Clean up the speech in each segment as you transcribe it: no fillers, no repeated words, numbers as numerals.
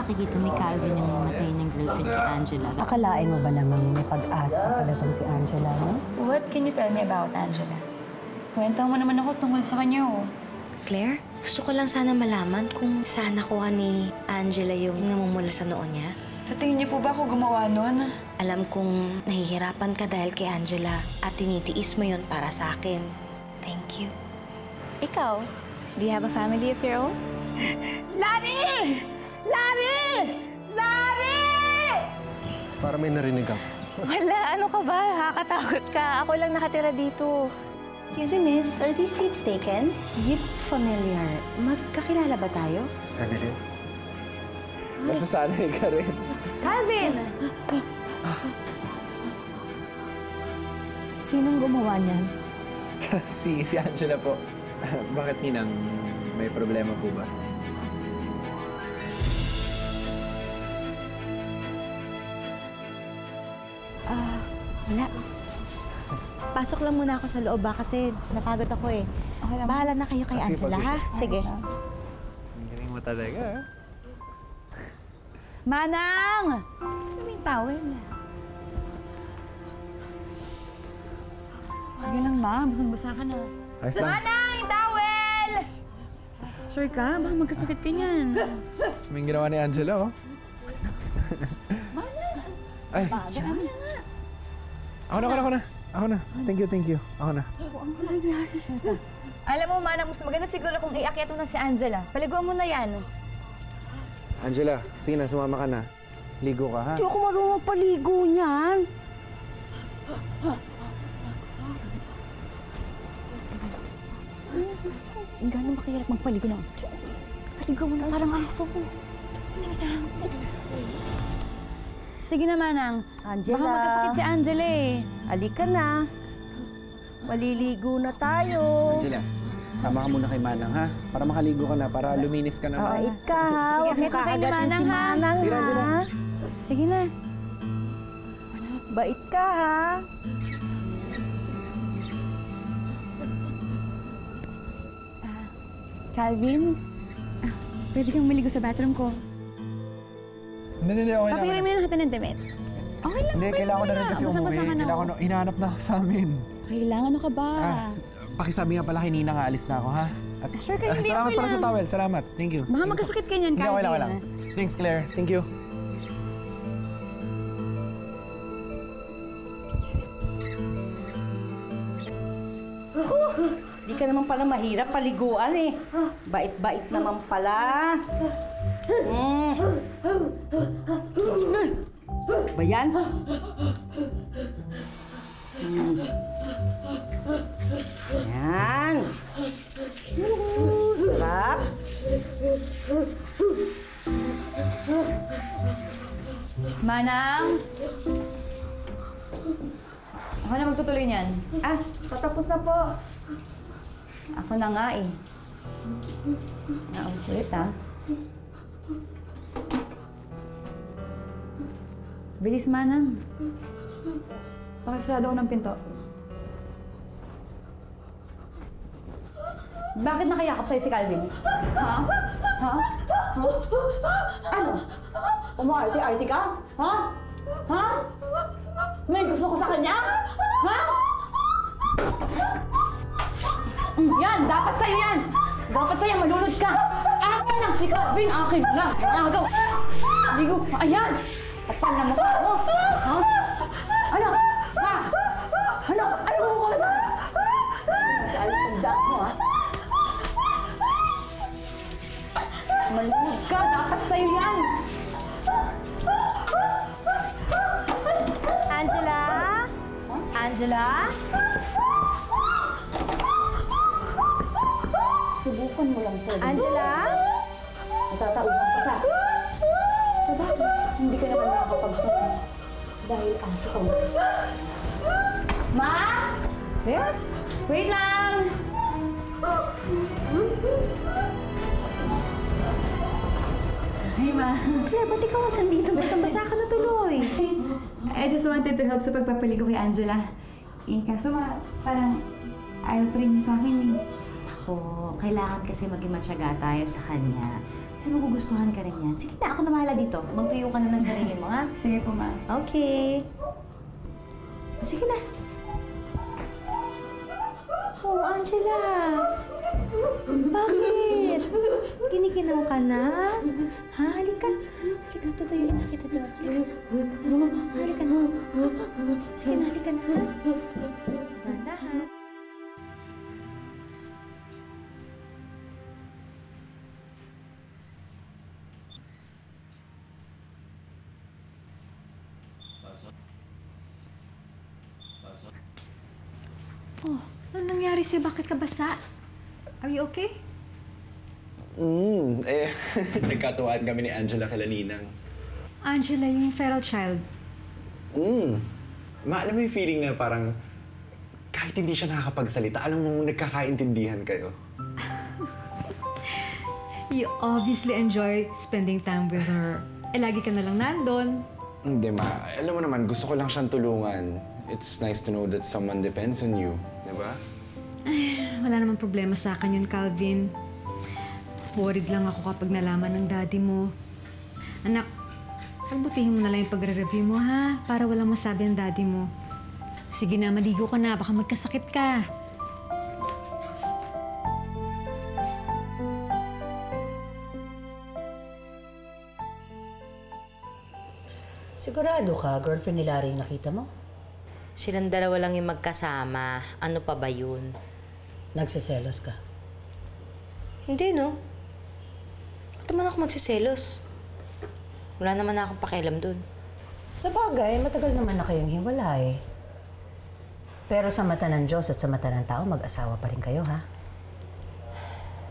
nakikita ni Calvin yung namatay ng girlfriend kay Angela. Akalain mo ba namang may pag-asa pa pala tong si Angela, no? What can you tell me about Angela? Kwento mo naman ako tungkol sa kanya, oh. Claire, gusto ko lang sana malaman kung saan nakuha ni Angela yung namumula sa noo niya. Sa tingin niyo po ba ako gumawa nun? Alam kong nahihirapan ka dahil kay Angela at tinitiis mo yun para sa akin. Thank you. Ikaw, do you have a family of your own? Larry! Larry! Larry! Para may narinig ako. Wala, ano ka ba? Nakakatakot ka. Ako lang nakatira dito. Excuse me, miss. Are these seats taken? You look familiar. Magkakilala ba tayo? Evelyn? Masasanay ka rin. Calvin! Sinong gumawa niyan? si Angela po. Bakit, Ninang? May problema po ba? Wala. Pasok lang muna ako sa loob kasi napagod ako eh. Okay lang. Bahala na kayo kay Sige po, Angela, sige. ha? Sige. Ang galing mo talaga, ha? Manang! Ano yung towel? Sige lang, ma. Basang-basa ka na. Ayos lang. Manang! Yung towel! Sure ka? Baka magkasakit ka niyan. May ginawa ni Angela, oh. Ay, ako na. Thank you. Ako na. Alam mo, Manang, mas maganda siguro kung iakyat mo na si Angela. Paliguan mo na yan. Angela, sige na, sumama ka na. Ligo ka, ha? Hindi ako marunong paligo niyan. Gano'n makahirap magpaligo na. Paligo mo na parang aso. Sige na. Sige na, Manang. Angela. Baka magkasakit si Angela eh. Halika na. Maliligo na tayo. Angela, sama ka muna kay Manang, ha? Para makaligo ka na, para luminis ka naman. Bait ka, ha? Sige, Huwag mo kahit na kayo ni kakagatin si Manang, ha? Manang, Sige, Angela. ha? Sige na. Bait ka, ha? Calvin, pwede kang maligo sa bathroom ko. Hindi, okay lang. Papirin mo na natin ng damit. Okay lang, Hindi, kailangan ko na rin kasi umuwi. Basa-basa ka na. Kailangan ko, hinahanap na ako sa amin. Kailangan, ano ka ba? Pakisabi nga pala kay Nina nga, alis na ako, ha? At, Sure ka, hindi, salamat okay pala sa lang. towel, salamat. Thank you. Baka magkasakit ka niyan, Hindi, Calvin. okay lang. Thanks, Claire. Thank you. Di ka naman pala mahirap paliguan eh. Bait-bait naman pala. Ba yan? Yan. Sarap. Manang! Ako na magtutuloy niyan. Ah, patapos na po. Ako na nga eh. Ulit ah. Bilis, Manang. Pakasarado ko ng pinto. Bakit nakayakap sa'yo si Calvin? Ha? Ha? Ha? Ano? Umaarte-arte ka? Ha? Ha? May gusto ko sa kanya? Ha? Yan! Dapat sa'yo yan! Dapat sa'yo, malulod ka! Akin lang si Calvin! Akin lang! Agaw! Ligo! Ayan! Kapal na mukha mo! Ha? Ano? Ha? Ano? Ano mo ko sa... Saan ang dap mo, ha? Malulod ka! Dapat sa'yo yan! Angela? Angela? Subukan mo lang po. Angela? Natatauhan ka sa... Sabagay, hindi ka naman nakakapagsunod. Dahil aso ka. Ma! Eh? Wait lang! Hey, Ma. Claire, ba't ikaw ang nandito? Basang-basa ka na tuloy. I just wanted to help sa pagpapaligo kay Angela. Kaso parang ayaw pa rin niya sa akin eh. Ako, kailangan kasi maging matyaga tayo sa kanya. Ay, magugustuhan ka rin yan. Sige na, ako na mahala dito. Magtuyo ka na ng sarili mo, ha? Sige po, ma. Okay. O, sige na. Oh, Angela. Bakit? Kinikinaw ka na? Ha? Halika. Halika, tutuyuin na kita doon. Halika na. Sige na, halika na, ha? Dahan-dahan. Oh, ano nangyari sa'yo? Bakit ka basa? Are you okay? Nagkatuwaan kami ni Angela kala Ninang. Angela, yung feral child. Alam mo yung feeling na parang kahit hindi siya nakakapagsalita, alam mo nagkakaintindihan kayo. You obviously enjoy spending time with her. Eh, lagi ka na lang nandun. Hindi, Ma. Alam mo naman, gusto ko lang siyang tulungan. It's nice to know that someone depends on you. Diba? Wala namang problema sa akin yun, Calvin. Worried lang ako kapag nalaman ng daddy mo. Anak, pagbutihin mo na lang yung pagre-review mo, ha? Para walang masabi ang daddy mo. Sige na, maligo ka na. Baka magkasakit ka. Sigurado ka, girlfriend ni Larry yung nakita mo? Silang dalawa lang yung magkasama. Ano pa ba yun? Nagsiselos ka. Hindi, no? Ba't naman ako magsiselos? Wala naman akong pakialam dun. Sa bagay, matagal naman na kayong hiwalay. Pero sa mata ng Diyos at sa mata ng tao, mag-asawa pa rin kayo, ha?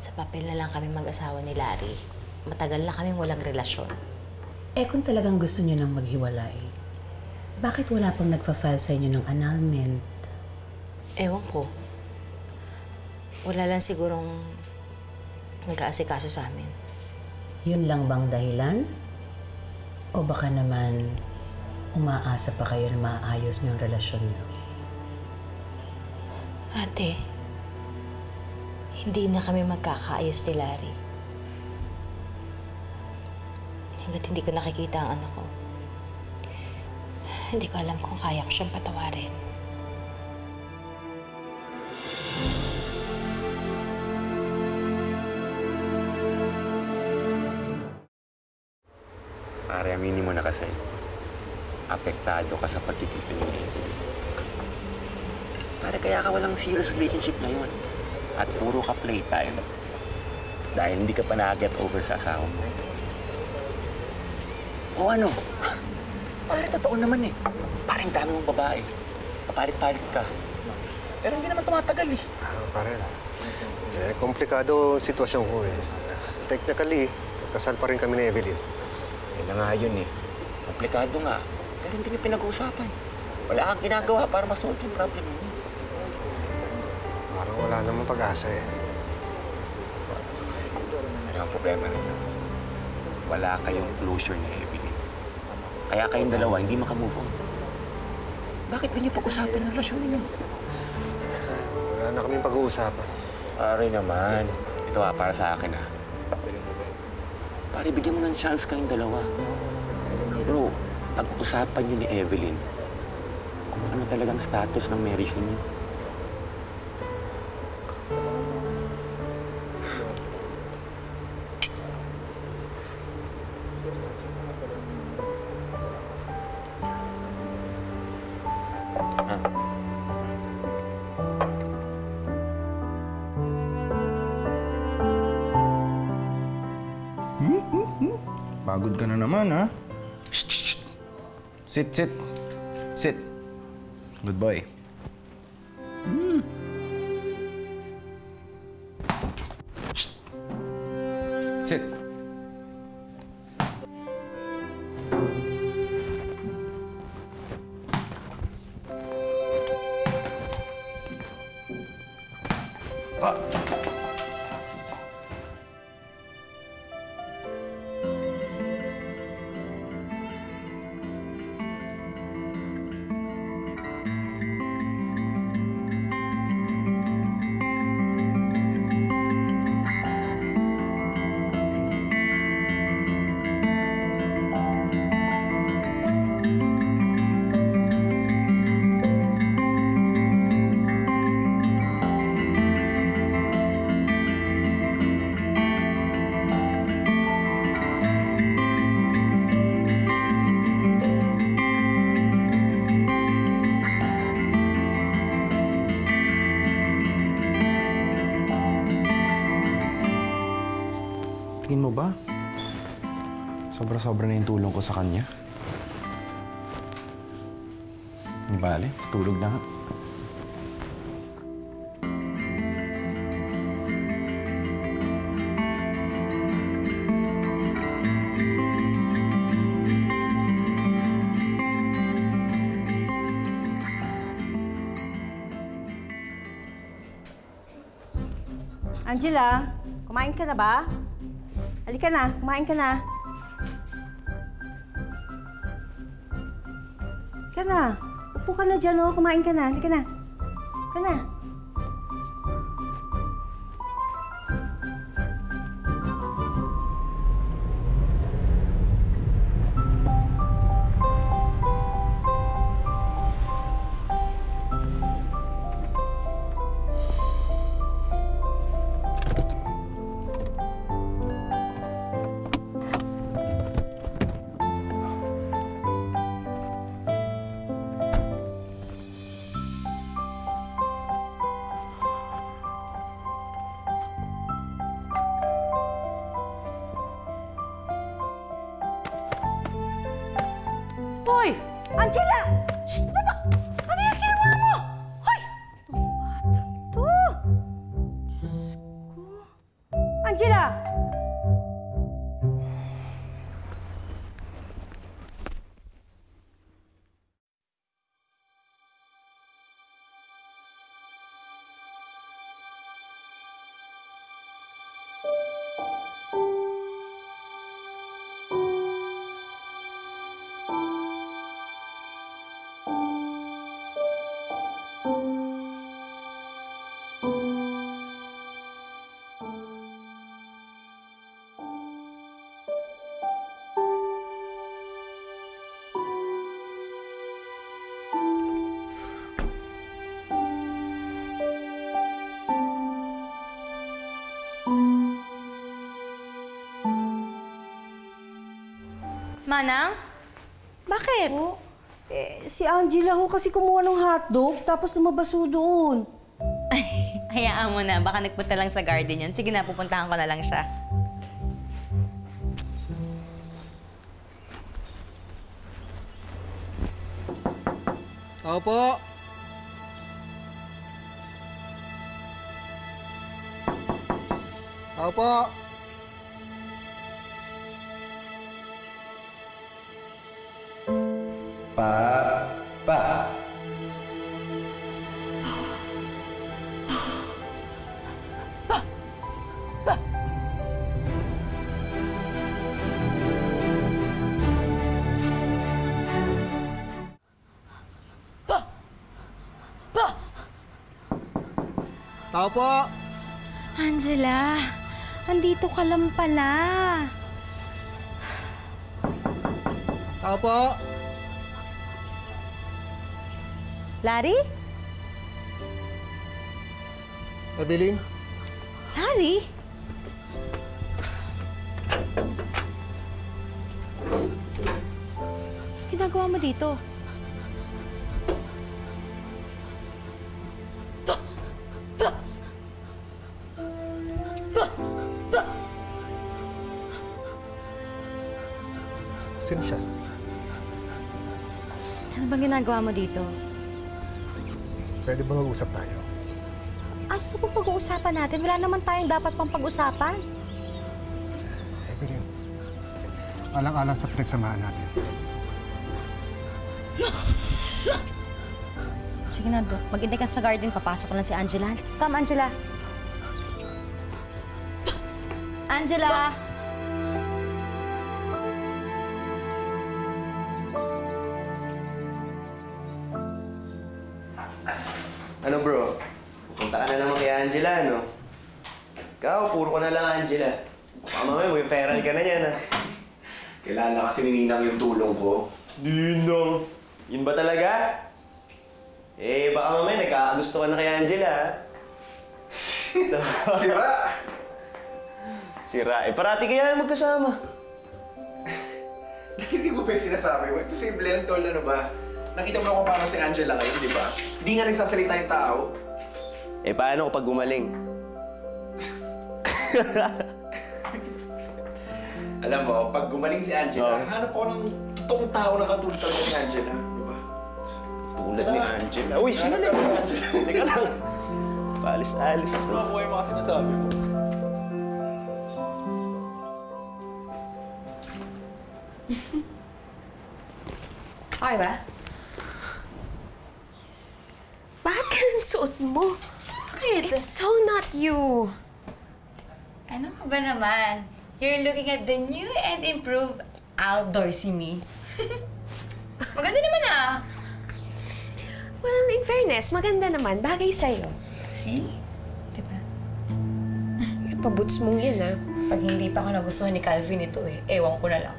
Sa papel na lang kami mag-asawa ni Larry. Matagal na kaming walang relasyon. Eh kung talagang gusto niyo nang maghiwalay, bakit wala pang nagpa-file sa inyo ng annulment? Ewan ko. Wala lang sigurong nag-aasikaso sa amin. Yun lang bang dahilan? O baka naman umaasa pa kayo na maayos niyo ang relasyon niyo? Ate, hindi na kami magkakaayos ni Larry. Hanggat hindi ko nakikita ang anak ko, hindi ko alam kung kaya ko siyang patawarin. Pare, aminin mo na kasi, apektado ka sa pagtitipin ni Evelyn. Pare, kaya ka walang serious relationship ngayon. At puro ka playtime. Dahil hindi ka pa na-get over sa asawa mo. O ano? Pare, totoo naman eh. Pare, ang dami mong babae. Papalit-palit ka. Pero hindi naman tumatagal eh. Pare, komplikado ang sitwasyon ko eh. Technically, kasal pa rin kami ni Evelyn. Yan na nga yun eh. Komplikado nga. Pero hindi niyo pinag-uusapan. Wala kang ginagawa para ma-solve yung problem mo. Parang wala namang pag-asa eh. Ano ang problema naman? Wala kayong closure ni Evelyn. Kaya kayong dalawa hindi makamove on. Bakit ganyan pag-usapan ang relasyon ninyo? Wala na kaming pag-uusapan. Pare naman. Ito para sa akin Pare, bigyan mo ng chance kayong dalawa. Bro, pag-usapan niyo ni Evelyn kung ano talagang status ng marriage ninyo. Pagod ka na naman, ha? Shh, shh, shh. Sit, sit. Sit. Good boy. Shh. Sit. mo ba? Sobra-sobra na yung tulong ko sa kanya. Bale, tulog na nga. Angela, kumain ka na ba? Halika na, kumain ka na. Halika na. Upo ka na dyan, oh. Kumain ka na. Halika na. Halika na. Hoy! Angela! Shh! Baba! Ano yung ginawa mo? Hoy! Itong batang to! Diyos ko. Angela! Manang? Bakit? Oh, si Angela ho kasi kumuha ng hotdog tapos lumabas ho doon. Hayaan mo na. Baka nagpunta lang sa garden yun. Sige na, pupuntahan ko na lang siya. Opo. Opo. Pa. Tao po. Angela, andito ka lang pala. Tao po. Larry? Evelyn? Larry? Ginagawa mo dito? Sino siya? Ano bang ginagawa mo dito? Pwede ba mag-usap tayo? Ano pa bang pag-uusapan natin? Wala naman tayong dapat pang pag-usapan. Evelyn, alang-alang sa pinagsamahan natin. Sige na, Dok. Mag-intay ka sa garden. Papasok ko lang si Angela. Come, Angela. Angela! Ano bro? Pupunta ka na naman kay Angela, no? Ikaw, puro ka na lang Angela. Baka mamaya, may feral ka na yan, ha? Kailangan kasi ni Ninang yung tulong ko. Ninang! Yun ba talaga? Eh, baka mamaya nagkakagusto ka na kay Angela, ha? Sira! Sira. Eh, parati kaya magkasama. Hindi ko pa yung sinasabi mo. Posible yan, tol. Ano ba? Nakita mo kung paano si Angela ngayon, di ba? Hindi nga nagsasalita yung tao. Eh, paano kapag gumaling? Alam mo, pag gumaling si Angela, hanap ako ng totoong tao na katulad talaga ni Angela. Diba? Tulad ni Angela. Uy, sino na? Teka lang. Paalis-alis. Makuha yung mga sinasabi mo. Okay ba? Bakit ganun suot mo? It's so not you. Ano ka ba naman? You're looking at the new and improved outdoorsy me. Maganda naman ah. Well, in fairness, maganda naman. Bagay sa'yo. See? Diba? Paboots mong yan, ah. Pag hindi pa ako nagustuhan ni Calvin ito eh, ewan ko na lang.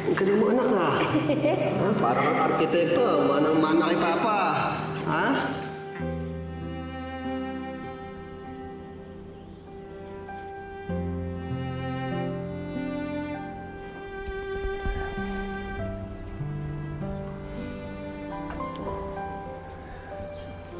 Ang galing mo, anak, ha? Parang kang arkitekto, ha? Manang-mana kay Papa, ha?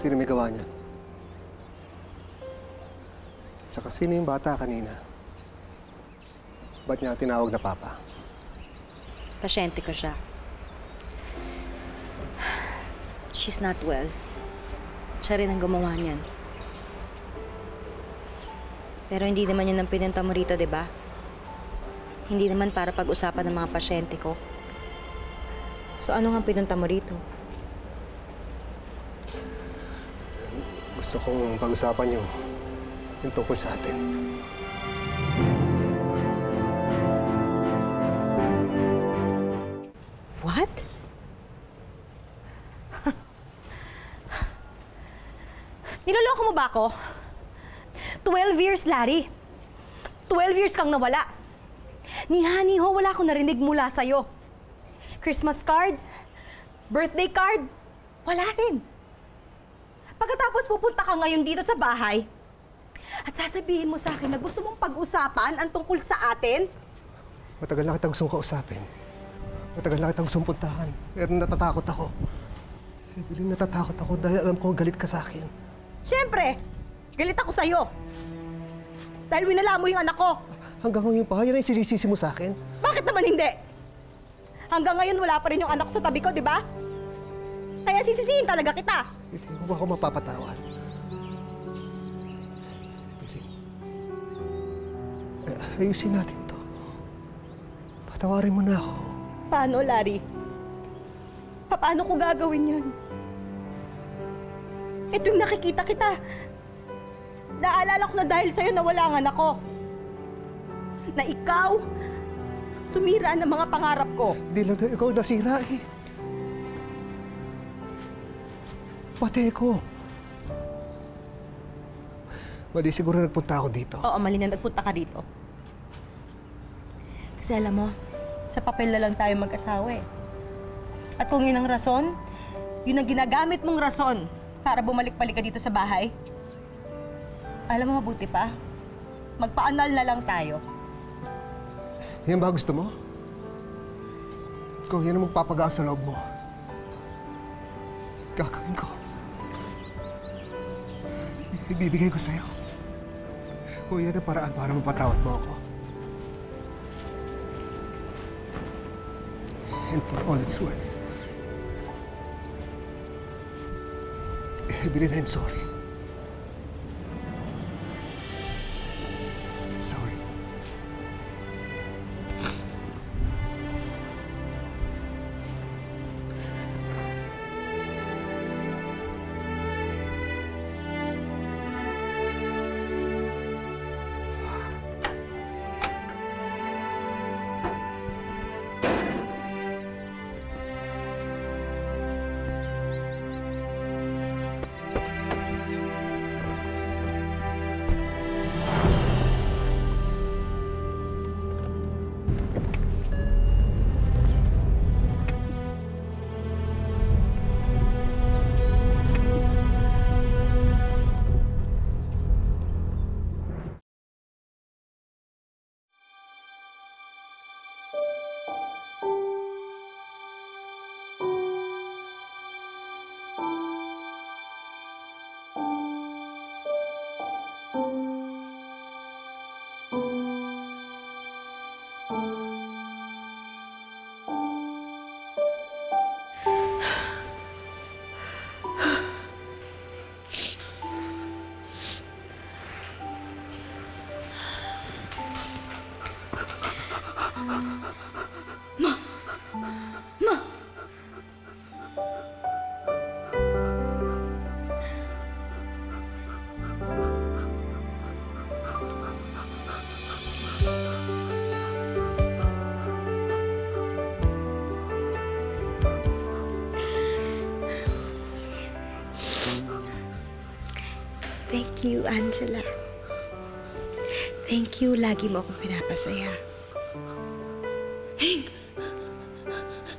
Sino may gawa niyan? Tsaka sino yung bata kanina? Ba't niya tinawag na Papa? Pasyente ko siya. She's not well. Siya rin ang gumawa niyan. Pero hindi naman yun ang pinunta mo rito, di ba? Hindi naman para pag-usapan ng mga pasyente ko. So ano nga pinunta mo rito? Gusto kong pag-usapan yung tungkol sa atin. What? Niloloko mo ba ako? 12 years, Larry. 12 years kang nawala. Ni Honey Ho, wala akong narinig mula sa'yo. Christmas card, birthday card, wala rin. Pagkatapos pupunta ka ngayon dito sa bahay at sasabihin mo sa akin na gusto mong pag-usapan ang tungkol sa atin? Matagal na kitang gustong kausapin. Matagal na kitang gustong puntahan. Pero natatakot ako. Evelyn, natatakot ako dahil alam ko galit ka sa akin. Siyempre, galit ako sa'yo. Dahil winala mo yung anak ko. Hanggang ngayon pa, yan ang sinisisi mo sa akin. Bakit naman hindi? Hanggang ngayon wala pa rin yung anak ko sa tabi ko, di ba? Kaya sisisihin talaga kita. Hindi mo ba ako mapapatawad? Evelyn, ayusin natin to. Patawarin mo na ako. Paano, Larry? Paano ko gagawin yun? Ito yung nakikita kita. Naalala ko na dahil sa'yo nawala ang anak ko. Na ikaw, sumira ng mga pangarap ko. Di lang na ikaw nasira eh. Pati ko. Mali siguro nagpunta ako dito. Oo, mali na nagpunta ka dito. Kasi alam mo, sa papel na lang tayo mag-asawa eh. At kung yun ang rason, yun ang ginagamit mong rason para bumalik-balik ka dito sa bahay, alam mo, mabuti pa, magpa-anal na lang tayo. Yan ba gusto mo? Kung yan ang magpapagaan sa loob mo, gagawin ko. Ibibigay ko sa'yo. Kung yan ang paraan para mapatawad mo ako. And for all it's worth, Evelyn, I'm sorry. Sorry. you, Angela. Thank you. Lagi mo akong pinapasaya. Hey!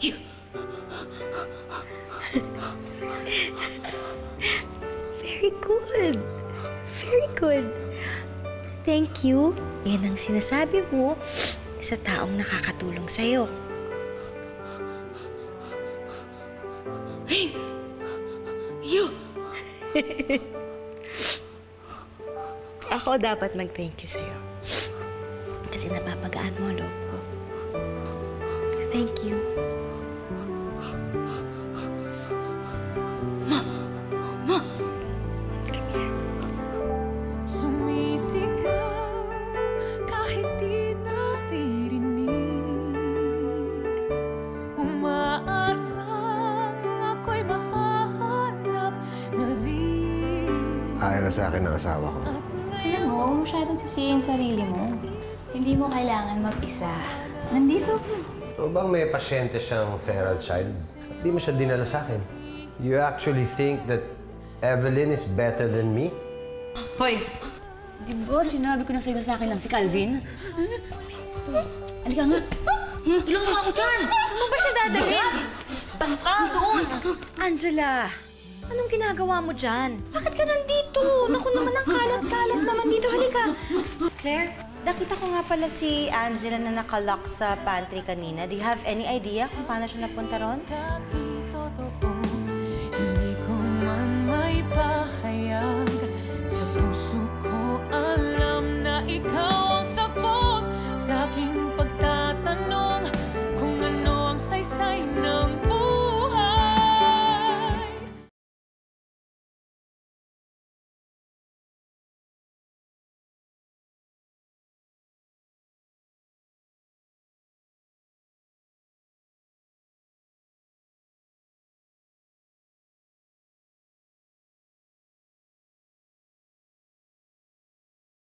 You! Very good. Very good. Thank you. Yan ang sinasabi mo sa taong nakakatulong sa'yo. Hey! You! Ako dapat mag-thank you sa'yo. Kasi napapagaan mo ang loob ko. Thank you. Sumisigaw kahit di naririnig. Umaasang ako'y mahahanap na rin. Ayaw na sa akin ang asawa ko. Alam mo, masyadong sisihin sarili mo. Hindi mo kailangan mag-isa. Nandito ko. O bang may pasyente siyang feral child? Di mo siya dinala sa akin. You actually think that Evelyn is better than me? Hoy! Di ba sinabi ko na sa'yo sa akin lang si Calvin? Halika nga. Tulungan mo ako dyan! Saan mo ba siya dadalhin? Basta! Doon! Angela! Anong ginagawa mo dyan? Bakit ka nandito? Naku naman, ang kalat-kalat naman dito. Halika. Claire, nakita ko nga pala si Angela na nakalock sa pantry kanina. Do you have any idea kung paano siya napunta ron? Hindi ko man may pahayag. Sa puso ko alam na ikaw ang sagot sa aking